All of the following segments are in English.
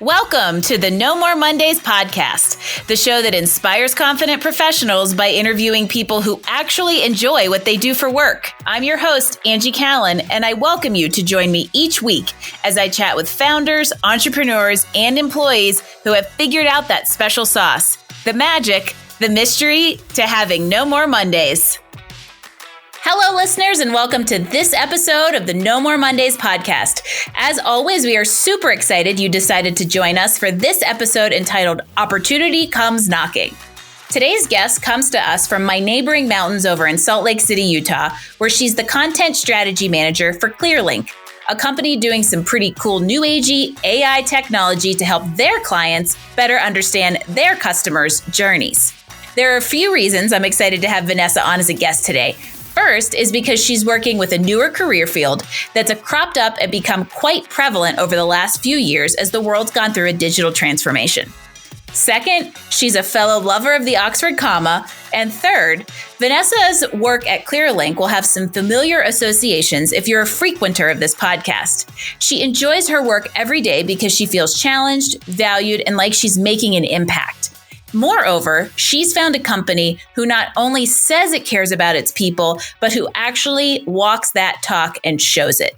Welcome to the No More Mondays podcast, the show that inspires confident professionals by interviewing people who actually enjoy what they do for work. I'm your host, Angie Callan, and I welcome you to join me each week as I chat with founders, entrepreneurs, and employees who have figured out that special sauce, the magic, the mystery to having no more Mondays. Hello, listeners, and welcome to this episode of the No More Mondays podcast. As always, we are super excited you decided to join us for this episode entitled Opportunity Comes Knocking. Today's guest comes to us from my neighboring mountains over in Salt Lake City, Utah, where she's the content strategy manager for Clearlink, a company doing some pretty cool new agey AI technology to help their clients better understand their customers' journeys. There are a few reasons I'm excited to have Vanessa on as a guest today. First is because she's working with a newer career field that's cropped up and become quite prevalent over the last few years as the world's gone through a digital transformation. Second, she's a fellow lover of the Oxford comma. And third, Vanessa's work at Clearlink will have some familiar associations if you're a frequenter of this podcast. She enjoys her work every day because she feels challenged, valued, and like she's making an impact. Moreover, she's found a company who not only says it cares about its people, but who actually walks that talk and shows it.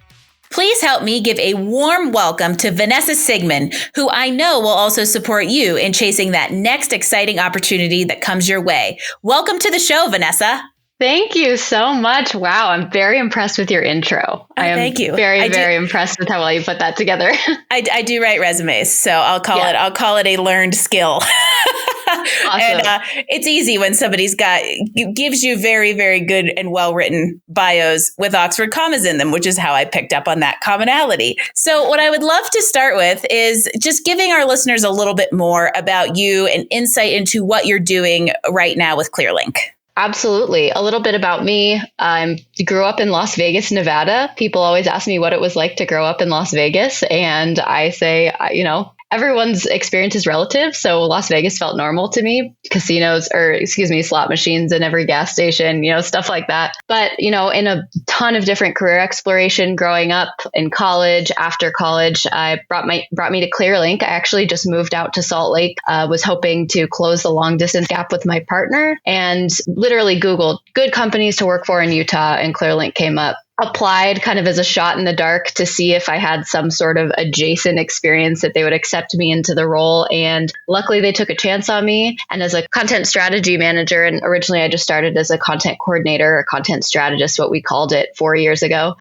Please help me give a warm welcome to Vanessa Sigman, who I know will also support you in chasing that next exciting opportunity that comes your way. Welcome to the show, Vanessa. Thank you so much. Wow, I'm very impressed with your intro. Thank you. Very impressed with how well you put that together. I do write resumes, so I'll call it a learned skill. Awesome. And it's easy when somebody's gives you very, very good and well-written bios with Oxford commas in them, which is how I picked up on that commonality. So what I would love to start with is just giving our listeners a little bit more about you and insight into what you're doing right now with Clearlink. Absolutely. A little bit about me. I grew up in Las Vegas, Nevada. People always ask me what it was like to grow up in Las Vegas. And I say, everyone's experience is relative. So Las Vegas felt normal to me. Slot machines in every gas station, stuff like that. But, in a ton of different career exploration growing up in college, after college, I brought me to Clearlink. I actually just moved out to Salt Lake, was hoping to close the long distance gap with my partner and literally Googled good companies to work for in Utah, and Clearlink came up. Applied kind of as a shot in the dark to see if I had some sort of adjacent experience that they would accept me into the role. And luckily they took a chance on me. And as a content strategy manager, and originally I just started as a content coordinator or content strategist, what we called it 4 years ago.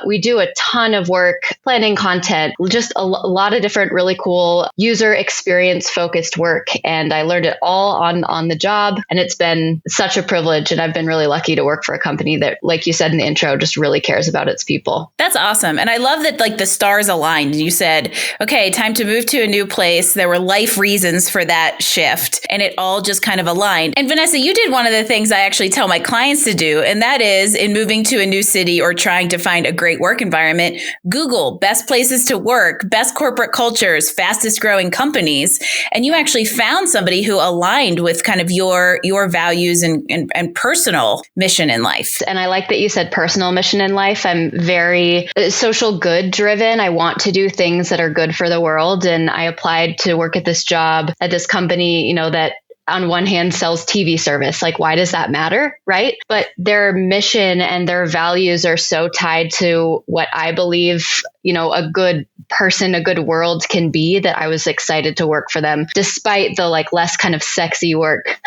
We do a ton of work planning content, just a lot of different really cool user experience focused work. And I learned it all on the job. And it's been such a privilege. And I've been really lucky to work for a company that, like you said in the intro, just really cares about its people. That's awesome. And I love that the stars aligned. You said, okay, time to move to a new place. There were life reasons for that shift. And it all just kind of aligned. And Vanessa, you did one of the things I actually tell my clients to do. And that is in moving to a new city or trying to find a great work environment, Google best places to work, best corporate cultures, fastest growing companies. And you actually found somebody who aligned with kind of your values and personal mission in life. And I like that you said personal mission in life. I'm very social good driven. I want to do things that are good for the world. And I applied to work at this job at this company, that on one hand sells TV service. Like, why does that matter? Right. But their mission and their values are so tied to what I believe, a good person, a good world can be, that I was excited to work for them, despite the less kind of sexy work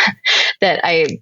that I,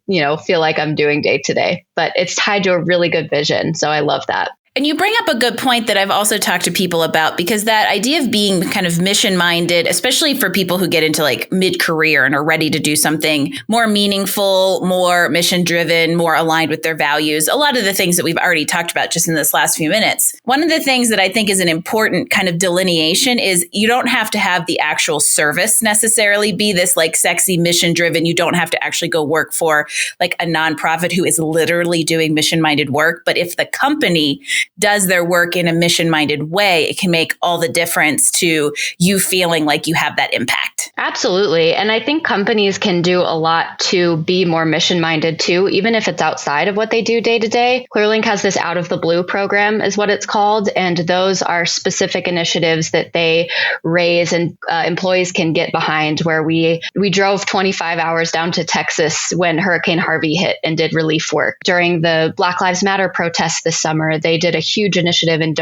feel like I'm doing day to day. But it's tied to a really good vision. So I love that. And you bring up a good point that I've also talked to people about, because that idea of being kind of mission minded, especially for people who get into mid-career and are ready to do something more meaningful, more mission driven, more aligned with their values, a lot of the things that we've already talked about just in this last few minutes. One of the things that I think is an important kind of delineation is you don't have to have the actual service necessarily be this sexy mission driven. You don't have to actually go work for a nonprofit who is literally doing mission minded work. But if the company does their work in a mission-minded way, it can make all the difference to you feeling like you have that impact. Absolutely. And I think companies can do a lot to be more mission-minded too, even if it's outside of what they do day to day. Clearlink has this Out of the Blue program is what it's called. And those are specific initiatives that they raise and employees can get behind, where we drove 25 hours down to Texas when Hurricane Harvey hit and did relief work. During the Black Lives Matter protests this summer, they did a huge initiative in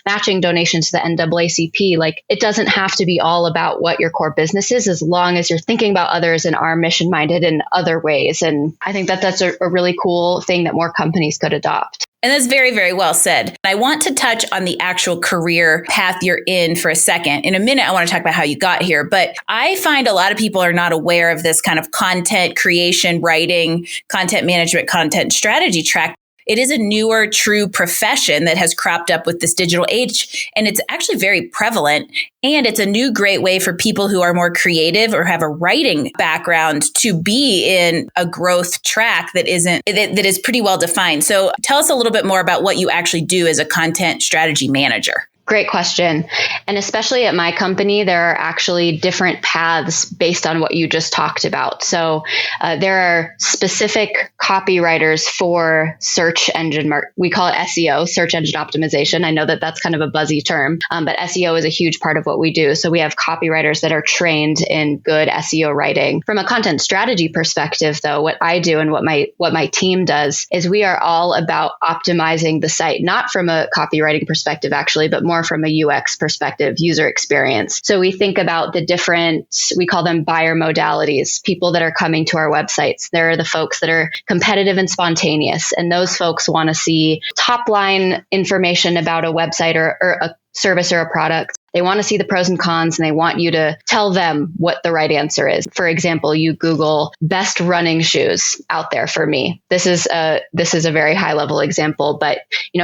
matching donations to the NAACP. Like, it doesn't have to be all about what your core business is, as long as you're thinking about others and are mission minded in other ways. And I think that that's a really cool thing that more companies could adopt. And that's very, very well said. I want to touch on the actual career path you're in for a second. In a minute, I want to talk about how you got here. But I find a lot of people are not aware of this kind of content creation, writing, content management, content strategy track. It is a newer, true profession that has cropped up with this digital age, and it's actually very prevalent. And it's a new great way for people who are more creative or have a writing background to be in a growth track that is pretty well defined. So tell us a little bit more about what you actually do as a content strategy manager. Great question. And especially at my company, there are actually different paths based on what you just talked about. So there are specific copywriters for search engine, we call it SEO, search engine optimization. I know that that's kind of a buzzy term, but SEO is a huge part of what we do. So we have copywriters that are trained in good SEO writing. From a content strategy perspective, though, what I do and what my team does is we are all about optimizing the site, not from a copywriting perspective, actually, but more from a UX perspective, user experience. So we think about the different, we call them buyer modalities, people that are coming to our websites. There are the folks that are competitive and spontaneous, and those folks want to see top line information about a website or a service or a product. They want to see the pros and cons, and they want you to tell them what the right answer is. For example, you Google best running shoes out there for me. This is a very high level example, but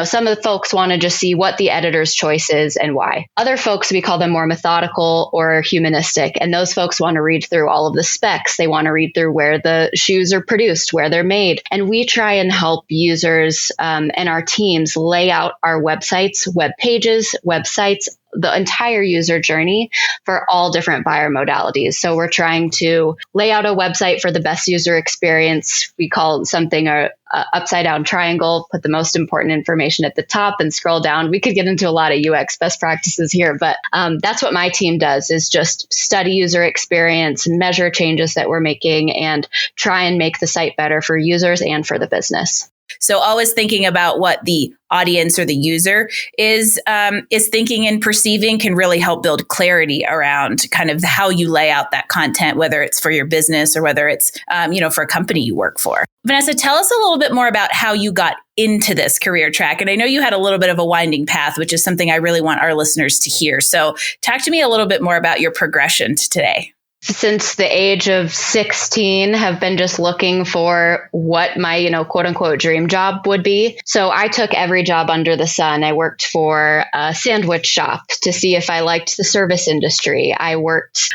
some of the folks want to just see what the editor's choice is and why. Other folks, we call them more methodical or humanistic, and those folks want to read through all of the specs. They want to read through where the shoes are produced, where they're made. And we try and help users and our teams lay out our websites, web pages, websites, the entire user journey for all different buyer modalities. So we're trying to lay out a website for the best user experience. We call something a upside down triangle, put the most important information at the top and scroll down. We could get into a lot of UX best practices here, but that's what my team does, is just study user experience, measure changes that we're making, and try and make the site better for users and for the business. So always thinking about what the audience or the user is thinking and perceiving can really help build clarity around kind of how you lay out that content, whether it's for your business or whether it's, for a company you work for. Vanessa, tell us a little bit more about how you got into this career track. And I know you had a little bit of a winding path, which is something I really want our listeners to hear. So talk to me a little bit more about your progression to today. Since the age of 16, have been just looking for what my, quote unquote dream job would be. So I took every job under the sun. I worked for a sandwich shop to see if I liked the service industry. I worked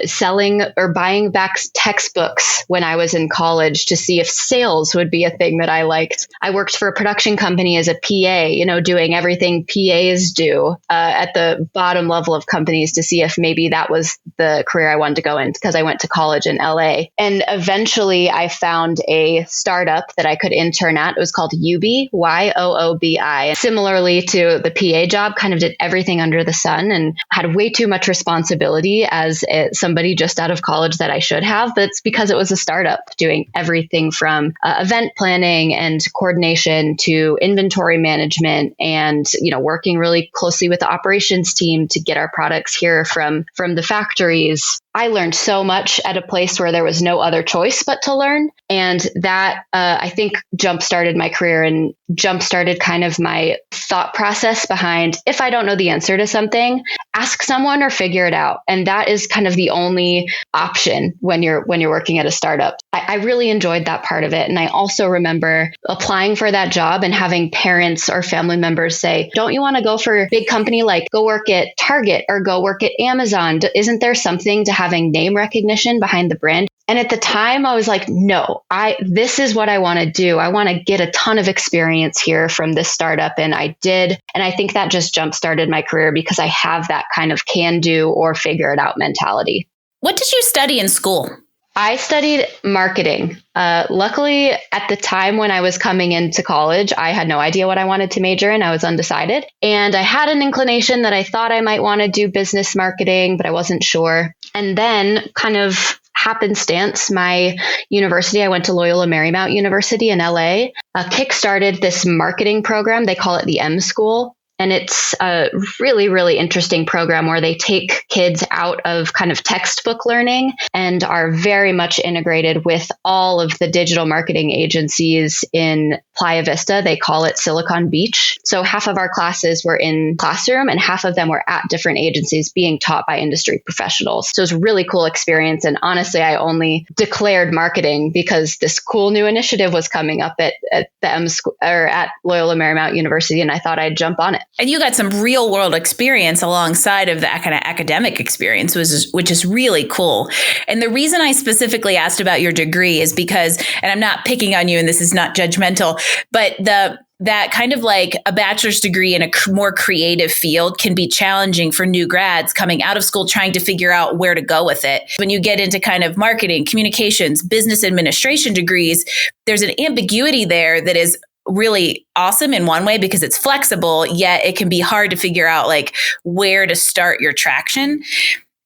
selling or buying back textbooks when I was in college to see if sales would be a thing that I liked. I worked for a production company as a PA, doing everything PAs do at the bottom level of companies to see if maybe that was the career I wanted to go in, because I went to college in LA. And eventually I found a startup that I could intern at. It was called Yoobi, Yoobi. Similarly to the PA job, kind of did everything under the sun and had way too much responsibility as somebody just out of college that I should have. But it's because it was a startup, doing everything from event planning and coordination to inventory management and, working really closely with the operations team to get our products here from the factories. I learned so much at a place where there was no other choice but to learn. And that, I think, jump-started my career and jump-started kind of my thought process behind, if I don't know the answer to something, ask someone or figure it out. And that is kind of the only option when you're working at a startup. I really enjoyed that part of it. And I also remember applying for that job and having parents or family members say, don't you want to go for a big company, like go work at Target or go work at Amazon? Isn't there something to having name recognition behind the brand? And at the time I was like, no, this is what I want to do. I want to get a ton of experience here from this startup. And I did. And I think that just jump started my career because I have that kind of can do or figure it out mentality. What did you study in school? I studied marketing. Luckily, at the time when I was coming into college, I had no idea what I wanted to major in. I was undecided. And I had an inclination that I thought I might want to do business marketing, but I wasn't sure. And then kind of happenstance, my university, I went to Loyola Marymount University in LA, kickstarted this marketing program. They call it the M School. And it's a really, really interesting program where they take kids out of kind of textbook learning and are very much integrated with all of the digital marketing agencies in Playa Vista. They call it Silicon Beach. So half of our classes were in classroom and half of them were at different agencies being taught by industry professionals. So it was a really cool experience. And honestly, I only declared marketing because this cool new initiative was coming up at the M School or at Loyola Marymount University. And I thought I'd jump on it. And you got some real world experience alongside of that kind of academic experience, which is really cool. And the reason I specifically asked about your degree is because, and I'm not picking on you and this is not judgmental, but that kind of like a bachelor's degree in a more creative field can be challenging for new grads coming out of school, trying to figure out where to go with it. When you get into kind of marketing, communications, business administration degrees, there's an ambiguity there that is really awesome in one way because it's flexible, yet it can be hard to figure out like where to start your traction.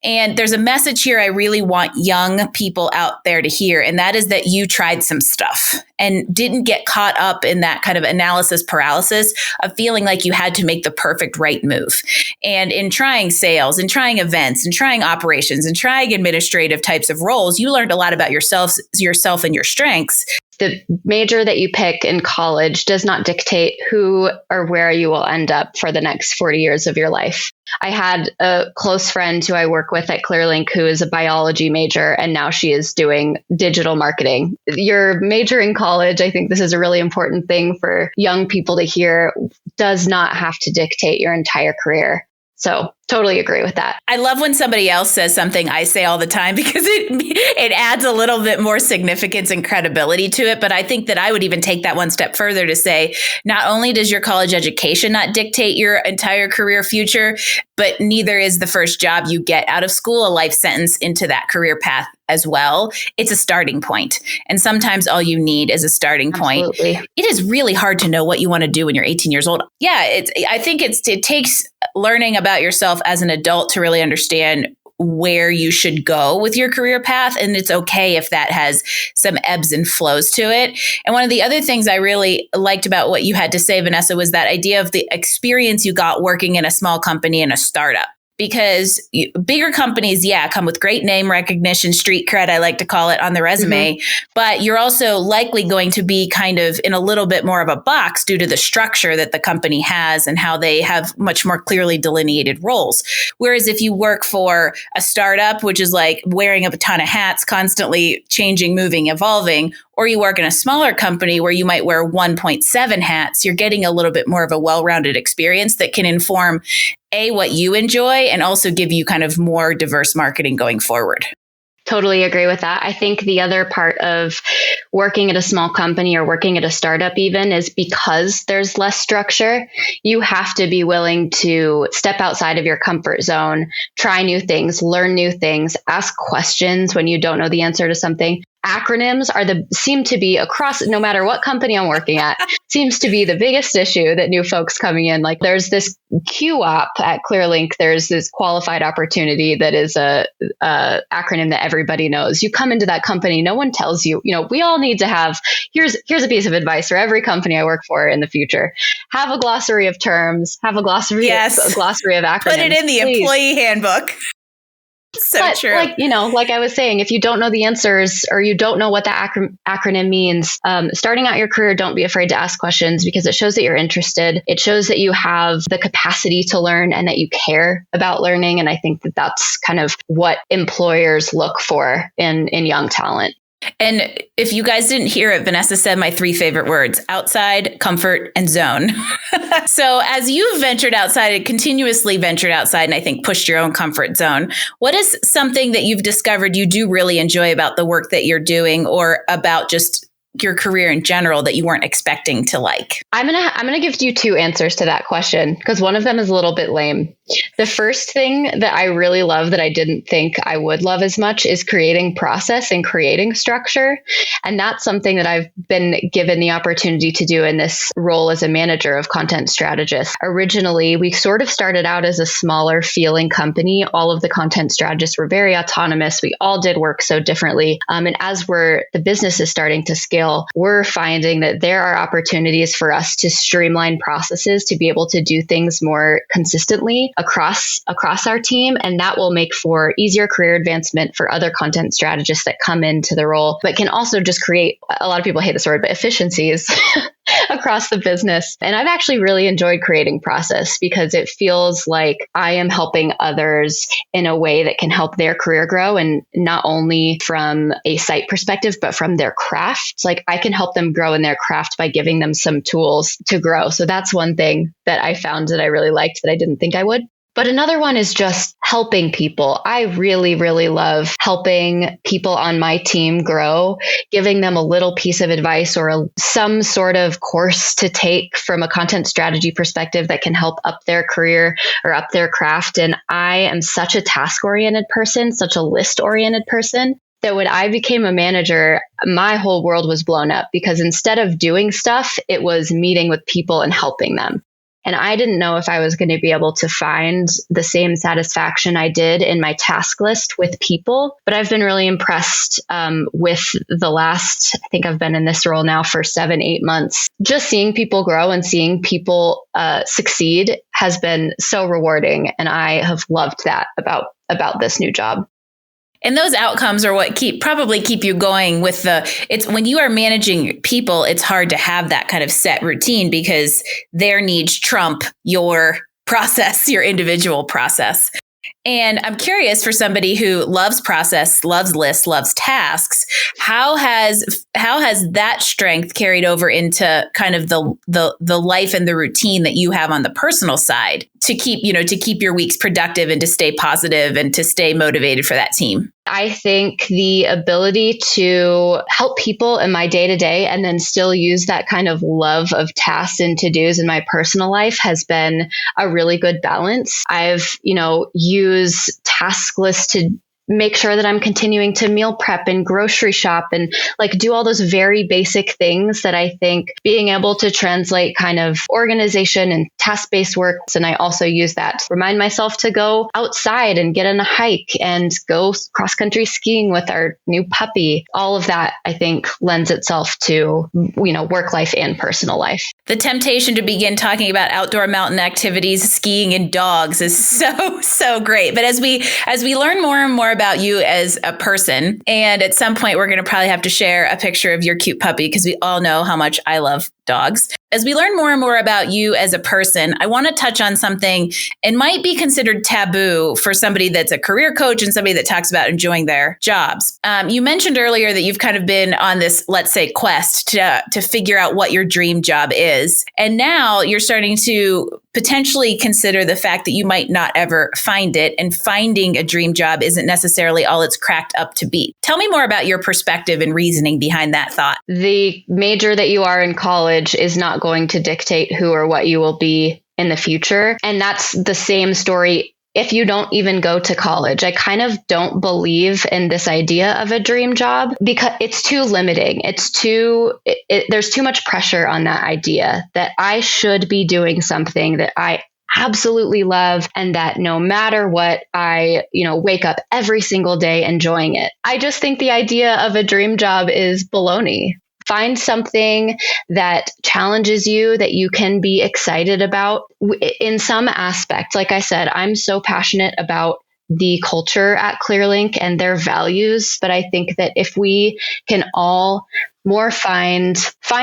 And there's a message here I really want young people out there to hear, and that is that you tried some stuff and didn't get caught up in that kind of analysis paralysis of feeling like you had to make the perfect right move. And in trying sales and trying events and trying operations and trying administrative types of roles, you learned a lot about yourself and your strengths. The major that you pick in college does not dictate who or where you will end up for the next 40 years of your life. I had a close friend who I work with at Clearlink who is a biology major, and now she is doing digital marketing. Your major in college, I think this is a really important thing for young people to hear, does not have to dictate your entire career. So totally agree with that. I love when somebody else says something I say all the time because it adds a little bit more significance and credibility to it. But I think that I would even take that one step further to say, not only does your college education not dictate your entire career future, but neither is the first job you get out of school a life sentence into that career path as well. It's a starting point. And sometimes all you need is a starting point. Absolutely. It is really hard to know what you want to do when you're 18 years old. Yeah, I think it takes learning about yourself as an adult to really understand where you should go with your career path. And it's okay if that has some ebbs and flows to it. And one of the other things I really liked about what you had to say, Vanessa, was that idea of the experience you got working in a small company and a startup. Because bigger companies, come with great name recognition, street cred, I like to call it, on the resume. Mm-hmm. But you're also likely going to be kind of in a little bit more of a box due to the structure that the company has and how they have much more clearly delineated roles. Whereas if you work for a startup, which is like wearing a ton of hats, constantly changing, moving, evolving, or you work in a smaller company where you might wear 1.7 hats, you're getting a little bit more of a well-rounded experience that can inform what you enjoy and also give you kind of more diverse marketing going forward. Totally agree with that. I think the other part of working at a small company or working at a startup even is because there's less structure, you have to be willing to step outside of your comfort zone, try new things, learn new things, ask questions when you don't know the answer to something. Acronyms seem to be across, no matter what company I'm working at, seems to be the biggest issue that new folks coming in. Like there's this QOP at Clearlink. There's this qualified opportunity that is a acronym that everybody knows. You come into that company, no one tells you, we all need to have, here's a piece of advice for every company I work for in the future. Have a glossary of terms, have a glossary, a glossary of acronyms. Put it in the employee handbook. So true. Like I was saying, if you don't know the answers or you don't know what that acronym means, starting out your career, don't be afraid to ask questions because it shows that you're interested. It shows that you have the capacity to learn and that you care about learning. And I think that that's kind of what employers look for in young talent. And if you guys didn't hear it, Vanessa said my 3 favorite words: outside, comfort, and zone. So as you've ventured outside and continuously ventured outside and I think pushed your own comfort zone, what is something that you've discovered you do really enjoy about the work that you're doing or about just your career in general that you weren't expecting to like? I'm gonna give you two answers to that question because one of them is a little bit lame. The first thing that I really love that I didn't think I would love as much is creating process and creating structure. And that's something that I've been given the opportunity to do in this role as a manager of content strategists. Originally, we sort of started out as a smaller feeling company. All of the content strategists were very autonomous. We all did work so differently. And as the business is starting to scale, we're finding that there are opportunities for us to streamline processes to be able to do things more consistently across our team. And that will make for easier career advancement for other content strategists that come into the role, but can also just create, a lot of people hate this word, but efficiencies across the business. And I've actually really enjoyed creating process because it feels like I am helping others in a way that can help their career grow. And not only from a site perspective, but from their craft. Like I can help them grow in their craft by giving them some tools to grow. So that's one thing that I found that I really liked that I didn't think I would. But another one is just helping people. I really, really love helping people on my team grow, giving them a little piece of advice or some sort of course to take from a content strategy perspective that can help up their career or up their craft. And I am such a task-oriented person, such a list-oriented person, that when I became a manager, my whole world was blown up because instead of doing stuff, it was meeting with people and helping them. And I didn't know if I was going to be able to find the same satisfaction I did in my task list with people. But I've been really impressed with the last, I think I've been in this role now for 7-8 months. Just seeing people grow and seeing people succeed has been so rewarding. And I have loved that about this new job. And those outcomes are what probably keep you going with it's when you are managing people, it's hard to have that kind of set routine because their needs trump your process, your individual process. And I'm curious for somebody who loves process, loves lists, loves tasks, how has that strength carried over into kind of the life and the routine that you have on the personal side to keep your weeks productive and to stay positive and to stay motivated for that team? I think the ability to help people in my day-to-day and then still use that kind of love of tasks and to-dos in my personal life has been a really good balance. I've, used task lists to make sure that I'm continuing to meal prep and grocery shop and do all those very basic things that I think being able to translate kind of organization and task-based work. And I also use that to remind myself to go outside and get on a hike and go cross-country skiing with our new puppy. All of that, I think, lends itself to, work life and personal life. The temptation to begin talking about outdoor mountain activities, skiing and dogs is so great. But as we learn more and more about you as a person, and at some point we're going to probably have to share a picture of your cute puppy because we all know how much I love dogs. As we learn more and more about you as a person, I want to touch on something it might be considered taboo for somebody that's a career coach and somebody that talks about enjoying their jobs. You mentioned earlier that you've kind of been on this, let's say, quest to figure out what your dream job is. And now you're starting to potentially consider the fact that you might not ever find it, and finding a dream job isn't necessarily all it's cracked up to be. Tell me more about your perspective and reasoning behind that thought. The major that you are in college is not going to dictate who or what you will be in the future. And that's the same story if you don't even go to college. I kind of don't believe in this idea of a dream job because it's too limiting. There's too much pressure on that idea that I should be doing something that I absolutely love and that no matter what, I, wake up every single day enjoying it. I just think the idea of a dream job is baloney. Find something that challenges you, that you can be excited about in some aspect. Like I said, I'm so passionate about the culture at Clearlink and their values. But I think that if we can all more find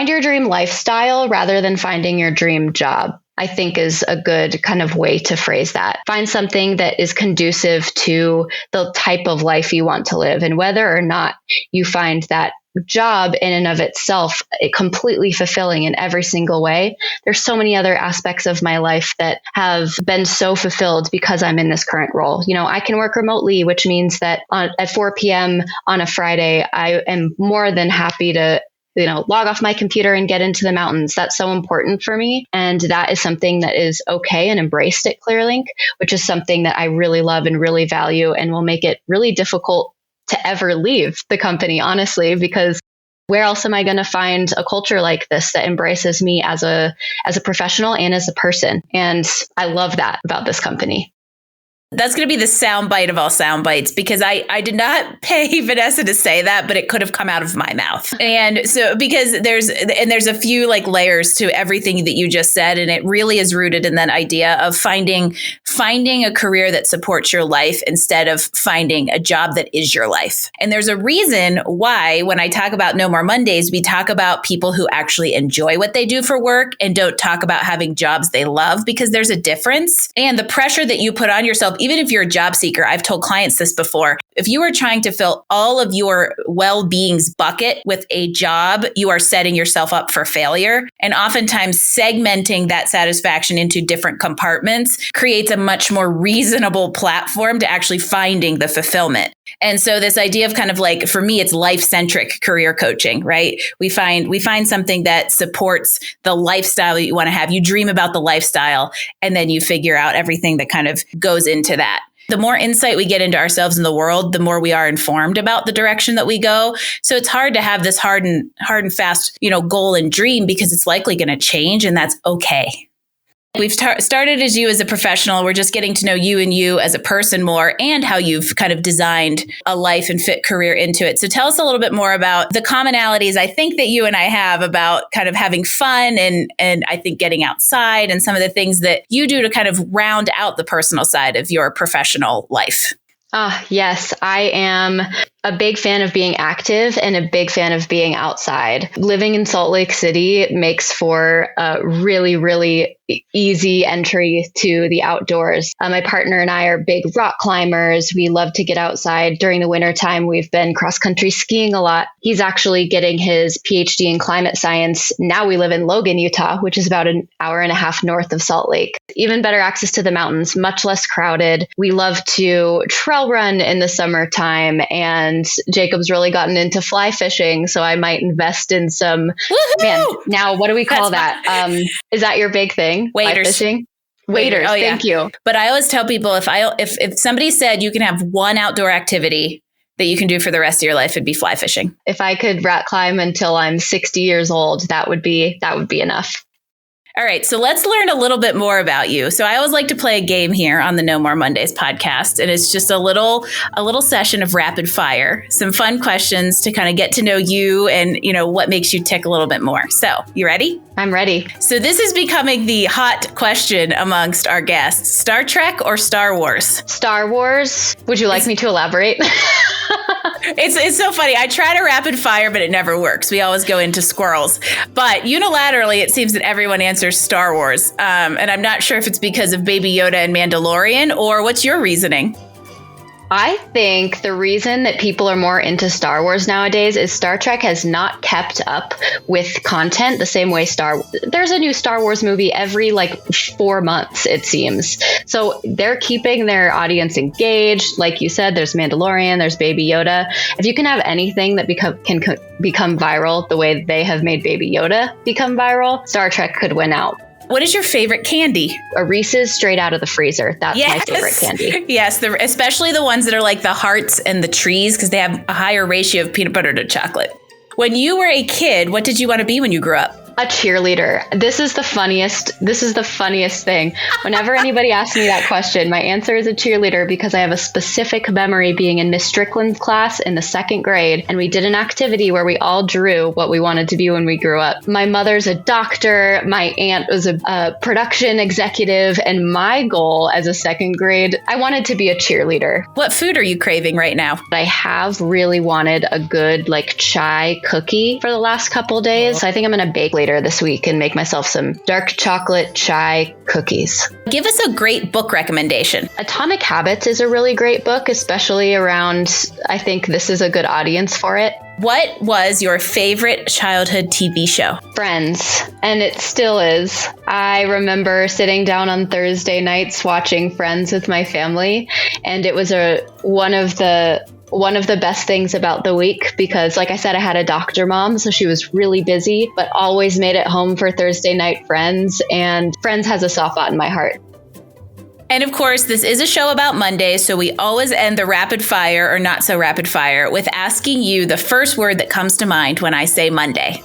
your dream lifestyle rather than finding your dream job, I think is a good kind of way to phrase that. Find something that is conducive to the type of life you want to live. And whether or not you find that job in and of itself completely fulfilling in every single way, there's so many other aspects of my life that have been so fulfilled because I'm in this current role. I can work remotely, which means that at 4 p.m. on a Friday, I am more than happy to log off my computer and get into the mountains. That's so important for me. And that is something that is okay and embraced at Clearlink, which is something that I really love and really value and will make it really difficult to ever leave the company, honestly, because where else am I going to find a culture like this that embraces me as a professional and as a person? And I love that about this company. That's going to be the sound bite of all sound bites, because I did not pay Vanessa to say that, but it could have come out of my mouth. And so because there's a few like layers to everything that you just said. And it really is rooted in that idea of finding a career that supports your life instead of finding a job that is your life. And there's a reason why when I talk about No More Mondays, we talk about people who actually enjoy what they do for work and don't talk about having jobs they love, because there's a difference. And the pressure that you put on yourself, even if you're a job seeker, I've told clients this before, if you are trying to fill all of your well-being's bucket with a job, you are setting yourself up for failure. And oftentimes segmenting that satisfaction into different compartments creates a much more reasonable platform to actually finding the fulfillment. And so this idea of kind of like, for me, it's life-centric career coaching, right? We find something that supports the lifestyle that you want to have. You dream about the lifestyle, and then you figure out everything that kind of goes into that. The more insight we get into ourselves and the world, the more we are informed about the direction that we go. So it's hard to have this hard and fast, goal and dream, because it's likely going to change, and that's okay. We've started as you as a professional. We're just getting to know you and you as a person more, and how you've kind of designed a life and fit career into it. So tell us a little bit more about the commonalities I think that you and I have about kind of having fun and I think getting outside, and some of the things that you do to kind of round out the personal side of your professional life. Yes, I am a big fan of being active and a big fan of being outside. Living in Salt Lake City makes for a really, really easy entry to the outdoors. My partner and I are big rock climbers. We love to get outside. During the winter time, we've been cross-country skiing a lot. He's actually getting his PhD in climate science. Now we live in Logan, Utah, which is about an hour and a half north of Salt Lake. Even better access to the mountains, much less crowded. We love to trail run in the summertime, and Jacob's really gotten into fly fishing, so I might invest in some. Woohoo! Man, now what do we call that? Is that your big thing? Waders. Fly fishing? Waders. Oh, yeah. Thank you. But I always tell people, if somebody said you can have one outdoor activity that you can do for the rest of your life, it'd be fly fishing. If I could rock climb until I'm 60 years old, that would be enough. All right, so let's learn a little bit more about you. So I always like to play a game here on the No More Mondays podcast, and it's just a little session of rapid fire, some fun questions to kind of get to know you and, what makes you tick a little bit more. So, you ready? I'm ready. So this is becoming the hot question amongst our guests. Star Trek or Star Wars? Star Wars. Would you like me to elaborate? It's so funny. I try to rapid fire, but it never works. We always go into squirrels. But unilaterally, it seems that everyone answers Star Wars. And I'm not sure if it's because of Baby Yoda and Mandalorian, or what's your reasoning? I think the reason that people are more into Star Wars nowadays is Star Trek has not kept up with content the same way there's a new Star Wars movie every 4 months, it seems. So they're keeping their audience engaged. Like you said, there's Mandalorian, there's Baby Yoda. If you can have anything that can become viral the way they have made Baby Yoda become viral, Star Trek could win out. What is your favorite candy? A Reese's straight out of the freezer. That's my favorite candy. Yes, especially the ones that are like the hearts and the trees, because they have a higher ratio of peanut butter to chocolate. When you were a kid, what did you want to be when you grew up? A cheerleader. This is the funniest thing. Whenever anybody asks me that question, my answer is a cheerleader, because I have a specific memory being in Miss Strickland's class in the 2nd grade, and we did an activity where we all drew what we wanted to be when we grew up. My mother's a doctor, my aunt was a production executive, and my goal as a 2nd grade, I wanted to be a cheerleader. What food are you craving right now? I have really wanted a good chai cookie for the last couple days. So I think I'm going to bake later this week and make myself some dark chocolate chai cookies. Give us a great book recommendation. Atomic Habits is a really great book, especially around, I think this is a good audience for it. What was your favorite childhood TV show? Friends, and it still is. I remember sitting down on Thursday nights watching Friends with my family, and it was one of the best things about the week because, like I said, I had a doctor mom, so she was really busy, but always made it home for Thursday night Friends, and Friends has a soft spot in my heart. And of course, this is a show about Mondays, so we always end the rapid fire or not so rapid fire with asking you the first word that comes to mind when I say Monday.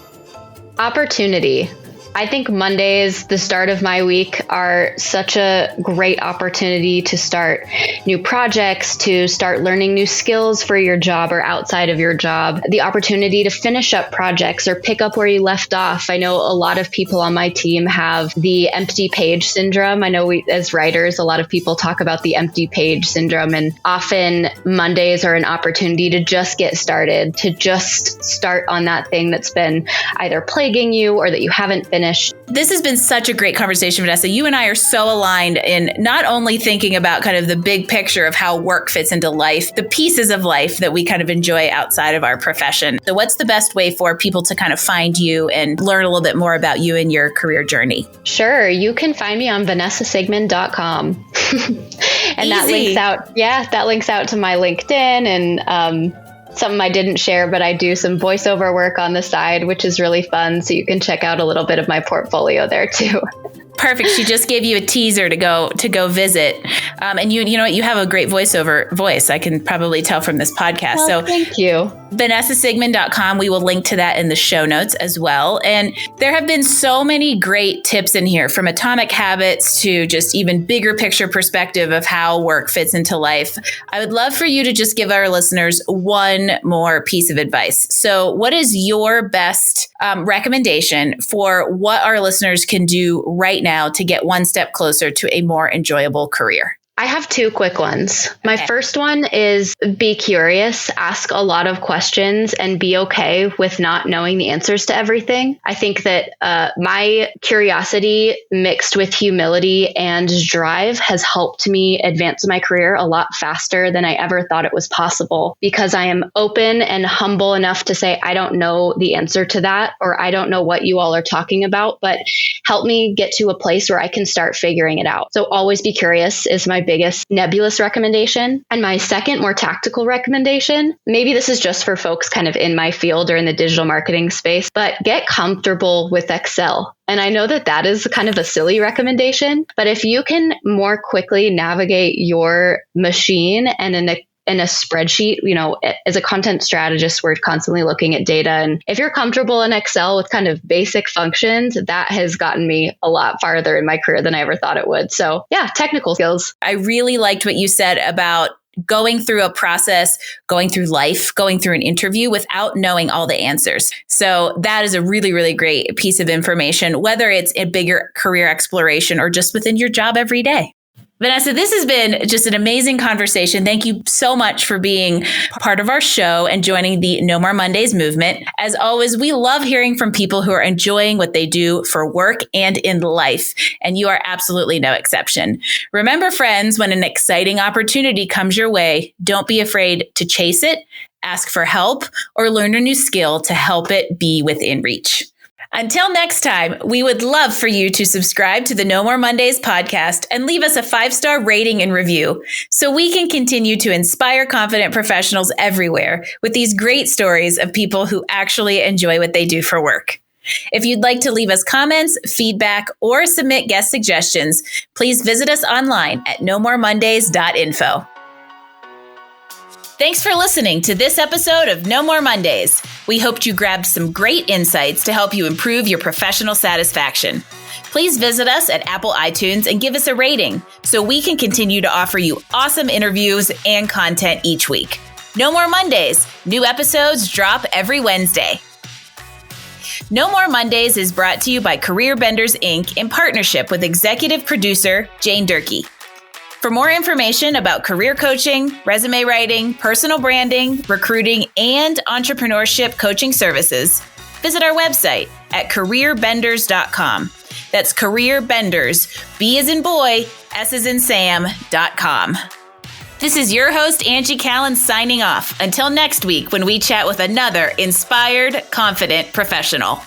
Opportunity. I think Mondays, the start of my week, are such a great opportunity to start new projects, to start learning new skills for your job or outside of your job, the opportunity to finish up projects or pick up where you left off. I know a lot of people on my team have the empty page syndrome. I know as writers, a lot of people talk about the empty page syndrome, and often Mondays are an opportunity to just get started, to just start on that thing that's been either plaguing you or that you haven't finished. This has been such a great conversation, Vanessa. You and I are so aligned in not only thinking about kind of the big picture of how work fits into life, the pieces of life that we kind of enjoy outside of our profession. So what's the best way for people to kind of find you and learn a little bit more about you and your career journey? Sure. You can find me on vanessasigman.com. And that links out to my LinkedIn and, something I didn't share, but I do some voiceover work on the side, which is really fun. So you can check out a little bit of my portfolio there too. Perfect. She just gave you a teaser to go visit. And you know what? You have a great voiceover voice. I can probably tell from this podcast. Well, so thank you. VanessaSigman.com. We will link to that in the show notes as well. And there have been so many great tips in here, from atomic habits to just even bigger picture perspective of how work fits into life. I would love for you to just give our listeners one more piece of advice. So what is your best recommendation for what our listeners can do right now to get one step closer to a more enjoyable career? I have two quick ones. My first one is be curious, ask a lot of questions, and be okay with not knowing the answers to everything. I think that my curiosity mixed with humility and drive has helped me advance my career a lot faster than I ever thought it was possible, because I am open and humble enough to say, I don't know the answer to that, or I don't know what you all are talking about, but help me get to a place where I can start figuring it out. So always be curious is my biggest nebulous recommendation. And my second, more tactical recommendation, maybe this is just for folks kind of in my field or in the digital marketing space, but get comfortable with Excel. And I know that is kind of a silly recommendation, but if you can more quickly navigate your machine and in a spreadsheet, as a content strategist, we're constantly looking at data. And if you're comfortable in Excel with kind of basic functions, that has gotten me a lot farther in my career than I ever thought it would. So yeah, technical skills. I really liked what you said about going through a process, going through life, going through an interview without knowing all the answers. So that is a really, really great piece of information, whether it's a bigger career exploration or just within your job every day. Vanessa, this has been just an amazing conversation. Thank you so much for being part of our show and joining the No More Mondays movement. As always, we love hearing from people who are enjoying what they do for work and in life, and you are absolutely no exception. Remember, friends, when an exciting opportunity comes your way, don't be afraid to chase it, ask for help, or learn a new skill to help it be within reach. Until next time, we would love for you to subscribe to the No More Mondays podcast and leave us a 5-star rating and review so we can continue to inspire confident professionals everywhere with these great stories of people who actually enjoy what they do for work. If you'd like to leave us comments, feedback, or submit guest suggestions, please visit us online at nomoremondays.info. Thanks for listening to this episode of No More Mondays. We hoped you grabbed some great insights to help you improve your professional satisfaction. Please visit us at Apple iTunes and give us a rating so we can continue to offer you awesome interviews and content each week. No More Mondays. New episodes drop every Wednesday. No More Mondays is brought to you by Career Benders, Inc. in partnership with executive producer Jane Durkee. For more information about career coaching, resume writing, personal branding, recruiting, and entrepreneurship coaching services, visit our website at careerbenders.com. That's Career Benders, B as in boy, S as in Sam.com. This is your host, Angie Callen, signing off. Until next week when we chat with another inspired, confident professional.